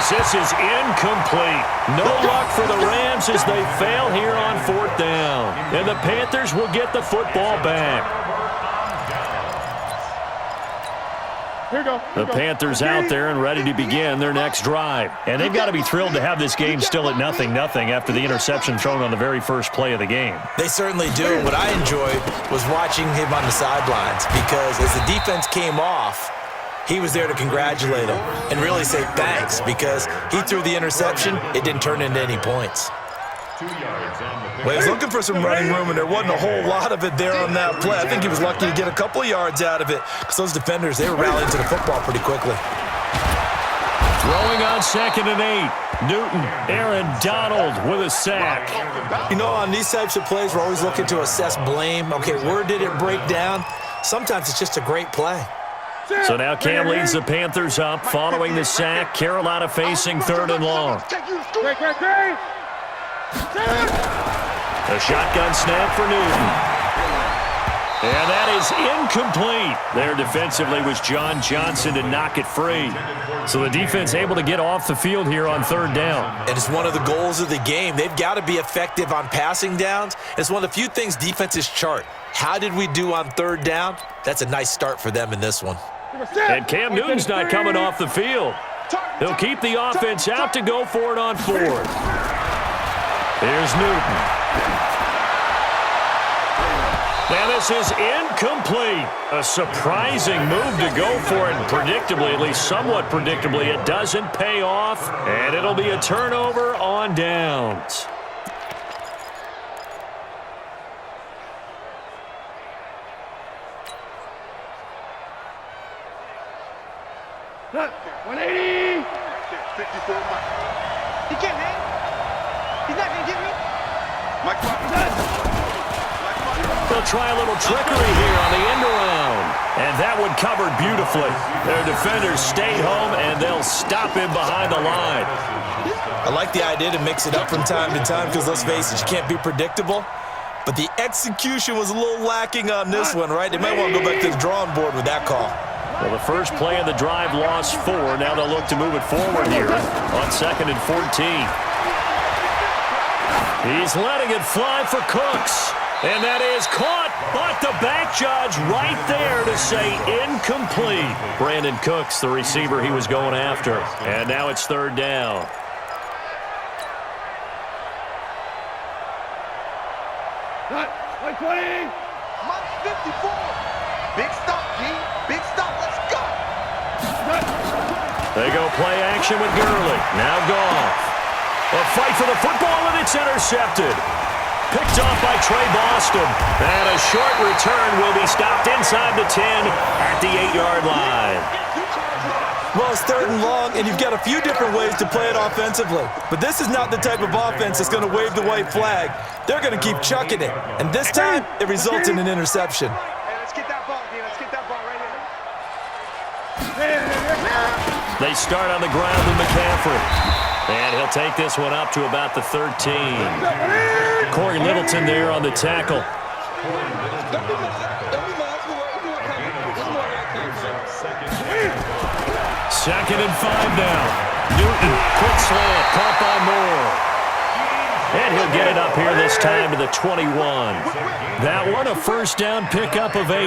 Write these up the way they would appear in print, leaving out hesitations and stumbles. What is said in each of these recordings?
as this is incomplete. No luck for the Rams as they fail here on 4th down. And the Panthers will get the football back. The Panthers out there and ready to begin their next drive. And they've got to be thrilled to have this game still at 0-0 after the interception thrown on the very first play of the game. They certainly do. What I enjoyed was watching him on the sidelines because as the defense came off, he was there to congratulate him and really say thanks because he threw the interception. It didn't turn into any points. Well, he was looking for some running room, and there wasn't a whole lot of it there on that play. I think he was lucky to get a couple of yards out of it because those defenders, they were rallying to the football pretty quickly. Throwing on 2nd and 8. Newton, Aaron Donald with a sack. You know, on these types of plays, we're always looking to assess blame. Okay, where did it break down? Sometimes it's just a great play. So now Cam leads the Panthers up following the sack. Carolina facing 3rd and long. A shotgun snap for Newton. And that is incomplete. There defensively was John Johnson to knock it free. So the defense able to get off the field here on 3rd down. And it's one of the goals of the game. They've got to be effective on passing downs. It's one of the few things defenses chart. How did we do on 3rd down? That's a nice start for them in this one. And Cam Newton's not coming off the field. He'll keep the offense out to go for it on 4th. Here's Newton. Now this is incomplete. A surprising move to go for it. And predictably, at least somewhat predictably, it doesn't pay off. And it'll be a turnover on downs. Look, 180. 54. He can't hang. He's not going to get me. They'll try a little trickery here on the end around. And that one covered beautifully. Their defenders stay home, and they'll stop him behind the line. I like the idea to mix it up from time to time because, let's face it, you can't be predictable. But the execution was a little lacking on this one, right? They might want to go back to the drawing board with that call. Well, the first play of the drive lost 4. Now they'll look to move it forward here on 2nd and 14. He's letting it fly for Cooks. And that is caught, but the back judge right there to say incomplete. Brandon Cooks, the receiver he was going after. And now it's 3rd down. Cut. 120. Mike 54. Big stop, G. Big stop. Let's go. They go play action with Gurley. Now Goff. A fight for the football, and it's intercepted. Picked off by Trey Boston. And a short return will be stopped inside the 10 at the 8-yard line. Well, it's 3rd and long, and you've got a few different ways to play it offensively. But this is not the type of offense that's going to wave the white flag. They're going to keep chucking it. And this time, it results in an interception. Hey, let's get that ball, D. Let's get that ball right here. They start on the ground with McCaffrey. And he'll take this one up to about the 13. Corey Littleton there on the tackle. 2nd and 5 now. Newton, quick slant, caught by Moore. And he'll get it up here this time to the 21. That one a 1st down pickup of 8.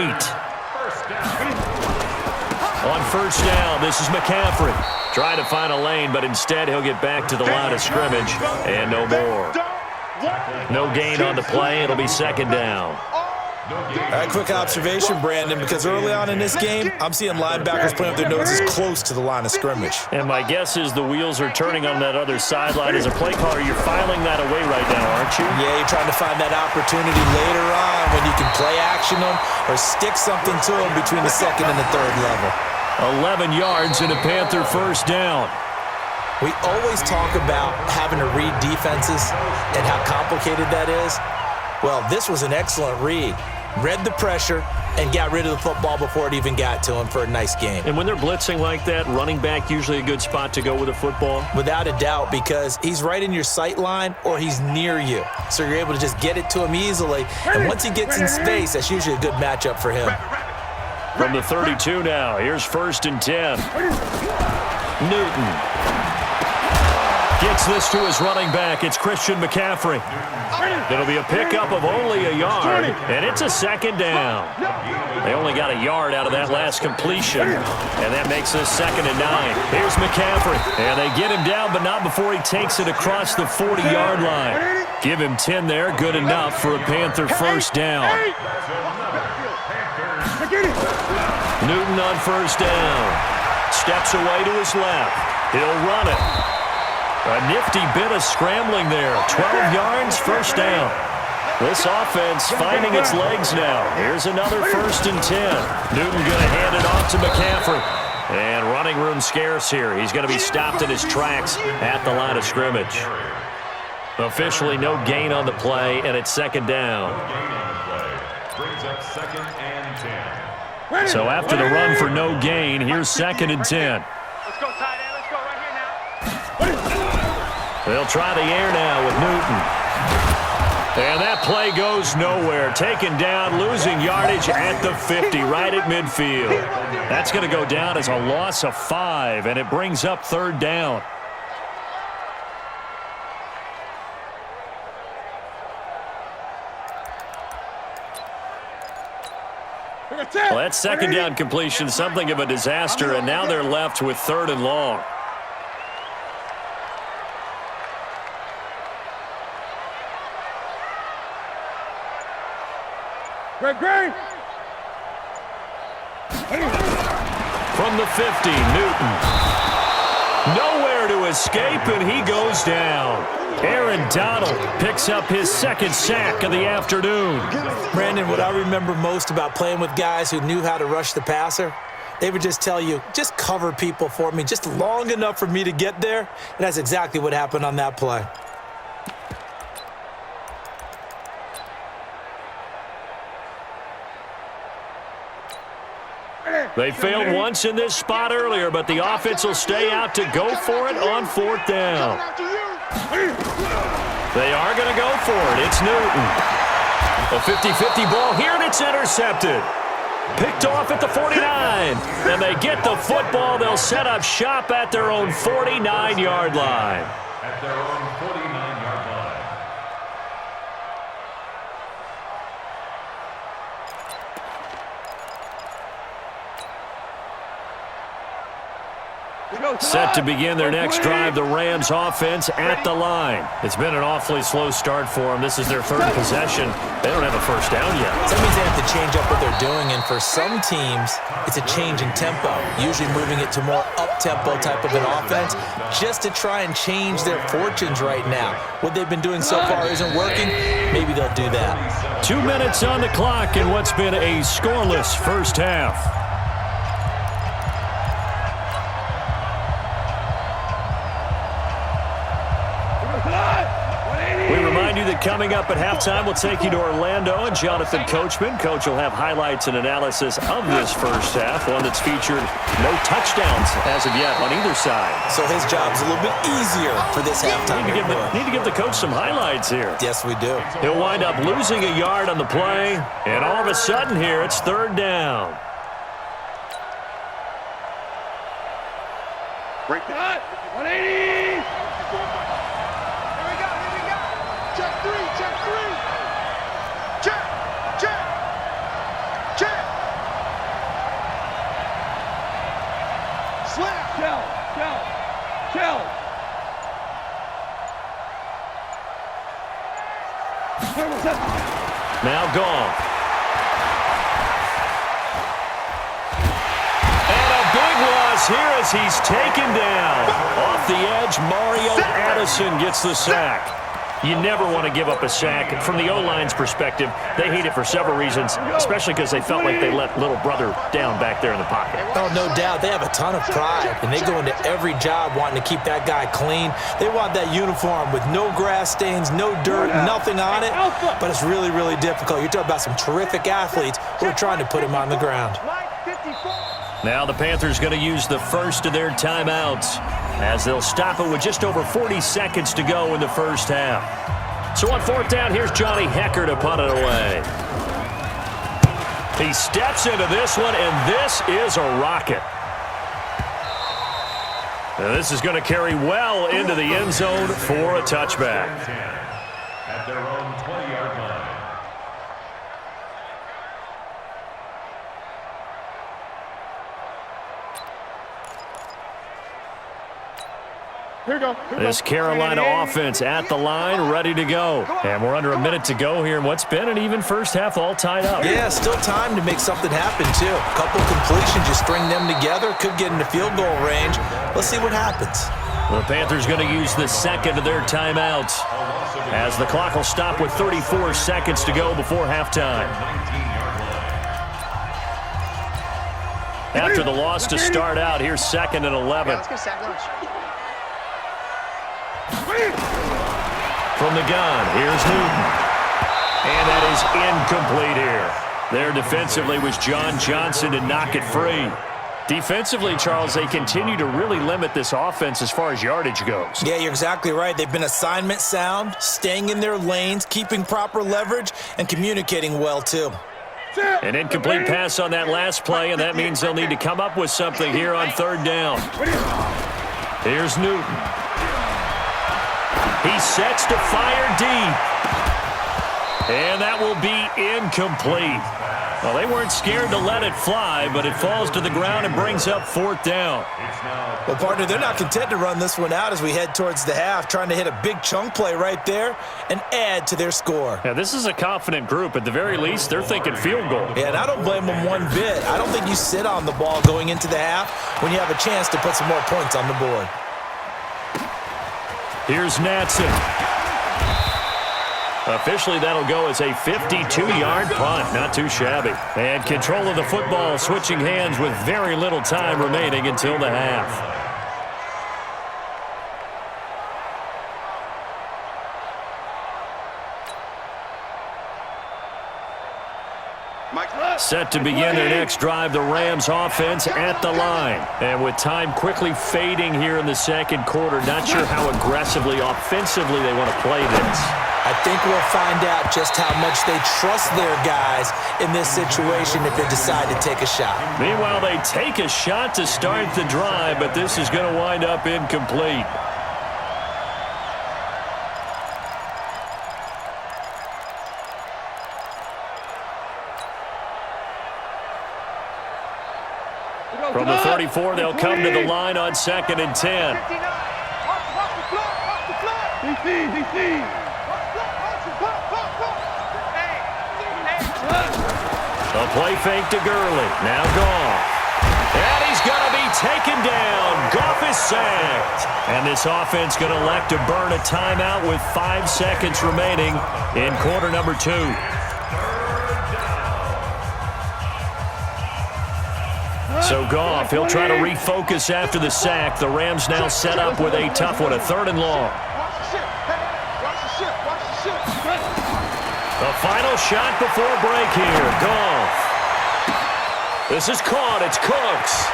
On 1st down, this is McCaffrey. Trying to find a lane, but instead he'll get back to the line of scrimmage. And no more. No gain on the play. It'll be 2nd down. All right, quick observation, Brandon, because early on in this game, I'm seeing linebackers playing with their noses close to the line of scrimmage. And my guess is the wheels are turning on that other sideline. As a play caller, you're filing that away right now, aren't you? Yeah, you're trying to find that opportunity later on when you can play action them or stick something to them between the 2nd and the 3rd level. 11 yards and a Panther 1st down. We always talk about having to read defenses and how complicated that is. Well, this was an excellent read. Read the pressure and got rid of the football before it even got to him for a nice game. And when they're blitzing like that, running back usually a good spot to go with a football? Without a doubt, because he's right in your sight line or he's near you. So you're able to just get it to him easily. And once he gets in space, that's usually a good matchup for him. From the 32 now, here's 1st and 10. Newton. Gets this to his running back. It's Christian McCaffrey. It'll be a pickup of only a yard, and it's a second down. They only got a yard out of that last completion, and that makes this 2nd and 9. Here's McCaffrey, and they get him down, but not before he takes it across the 40-yard line. Give him 10 there, good enough for a Panther first down. Newton on first down. Steps away to his left. He'll run it. A nifty bit of scrambling there. 12 yards, first down. This offense finding its legs now. Here's another 1st and 10. Newton going to hand it off to McCaffrey. And running room scarce here. He's going to be stopped in his tracks at the line of scrimmage. Officially no gain on the play, and it's 2nd down. So after the run for no gain, here's 2nd and 10. Let's go, tight end. Let's go right here now. They'll try the air now with Newton. And that play goes nowhere. Taken down, losing yardage at the 50, right at midfield. That's going to go down as a loss of 5, and it brings up 3rd down. Well, that 2nd down completion, something of a disaster, and now they're left with 3rd and long. Greg. From the 50, Newton. Nowhere to escape, and he goes down. Aaron Donald picks up his 2nd sack of the afternoon. Brandon, what I remember most about playing with guys who knew how to rush the passer, they would just tell you, just cover people for me, just long enough for me to get there. And that's exactly what happened on that play. They failed once in this spot earlier, but the offense will stay out to go for it on 4th down. They are going to go for it. It's Newton. A 50-50 ball here, and it's intercepted. Picked off at the 49. And they get the football. They'll set up shop at their own 49-yard line. At their own 49-yard line. Set to begin their next drive, the Rams offense at the line. It's been an awfully slow start for them. This is their 3rd possession. They don't have a first down yet. That means they have to change up what they're doing, and for some teams, it's a change in tempo, usually moving it to more up-tempo type of an offense just to try and change their fortunes right now. What they've been doing so far isn't working. Maybe they'll do that. 2 minutes on the clock in what's been a scoreless first half. Coming up at halftime, we'll take you to Orlando and Jonathan Coachman. Coach will have highlights and analysis of this first half, one that's featured no touchdowns as of yet on either side. So his job's a little bit easier for this halftime. Need to give the coach some highlights here. Yes, we do. He'll wind up losing a yard on the play, and all of a sudden here, it's 3rd down. Break that. 180. Tell. Now gone. And a big loss here as he's taken down. Off the edge, Mario Addison gets the sack. You never want to give up a sack. From the O-line's perspective, they hate it for several reasons, especially because they felt like they let little brother down back there in the pocket. Oh, no doubt. They have a ton of pride, and they go into every job wanting to keep that guy clean. They want that uniform with no grass stains, no dirt, nothing on it, but it's really, really difficult. You're talking about some terrific athletes who are trying to put him on the ground. Now the Panthers going to use the first of their timeouts as they'll stop it with just over 40 seconds to go in the first half. So on 4th down, here's Johnny Hecker to punt it away. He steps into this one, and this is a rocket. And this is going to carry well into the end zone for a touchback. At their own 20-yard line. This Carolina offense at the line, ready to go. And we're under a minute to go here in what's been an even first half, all tied up. Yeah, still time to make something happen, too. A couple completions, you string them together, could get into field goal range. Let's see what happens. The Panthers going to use the second of their timeouts as the clock will stop with 34 seconds to go before halftime. After the loss to start out, here's 2nd and 11. From the gun, here's Newton. And that is incomplete here. There defensively was John Johnson to knock it free. Defensively, Charles, they continue to really limit this offense as far as yardage goes. Yeah, you're exactly right. They've been assignment sound, staying in their lanes, keeping proper leverage, and communicating well, too. An incomplete pass on that last play, and that means they'll need to come up with something here on 3rd down. Here's Newton. He sets to fire deep. And that will be incomplete. Well, they weren't scared to let it fly, but it falls to the ground and brings up 4th down. Well, partner, they're not content to run this one out as we head towards the half, trying to hit a big chunk play right there and add to their score. Yeah, this is a confident group. At the very least, they're thinking field goal. Yeah, and I don't blame them one bit. I don't think you sit on the ball going into the half when you have a chance to put some more points on the board. Here's Natson. Officially, that'll go as a 52-yard punt. Not too shabby. And control of the football switching hands with very little time remaining until the half. Set to begin their next drive, the Rams offense at the line. And with time quickly fading here in the 2nd quarter, not sure how aggressively, offensively they want to play this. I think we'll find out just how much they trust their guys in this situation if they decide to take a shot. Meanwhile, they take a shot to start the drive, but this is going to wind up incomplete. From the 34, they'll come to the line on 2nd and 10. A play fake to Gurley. Now Goff. And he's going to be taken down. Goff is sacked. And this offense going to elect to burn a timeout with 5 seconds remaining in quarter number 2. So Goff, he'll try to refocus after the sack. The Rams now set up with a tough one, a 3rd and long. The final shot before break here. Goff. This is caught. It's Cooks.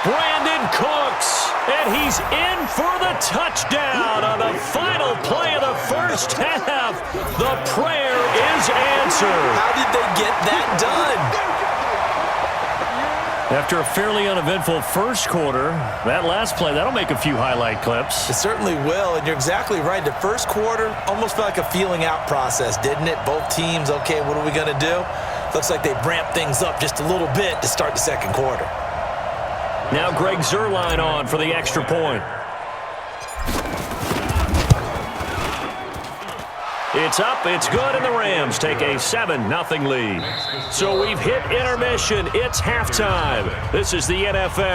Brandon Cooks. And he's in for the touchdown on the final play of the first half. The prayer is answered. How did they get that done? After a fairly uneventful first quarter, that last play, that'll make a few highlight clips. It certainly will, and you're exactly right. The first quarter almost felt like a feeling out process, didn't it? Both teams, okay, what are we going to do? Looks like they ramped things up just a little bit to start the 2nd quarter. Now Greg Zuerlein on for the extra point. It's up, it's good, and the Rams take a 7-0 lead. So we've hit intermission. It's halftime. This is the NFL.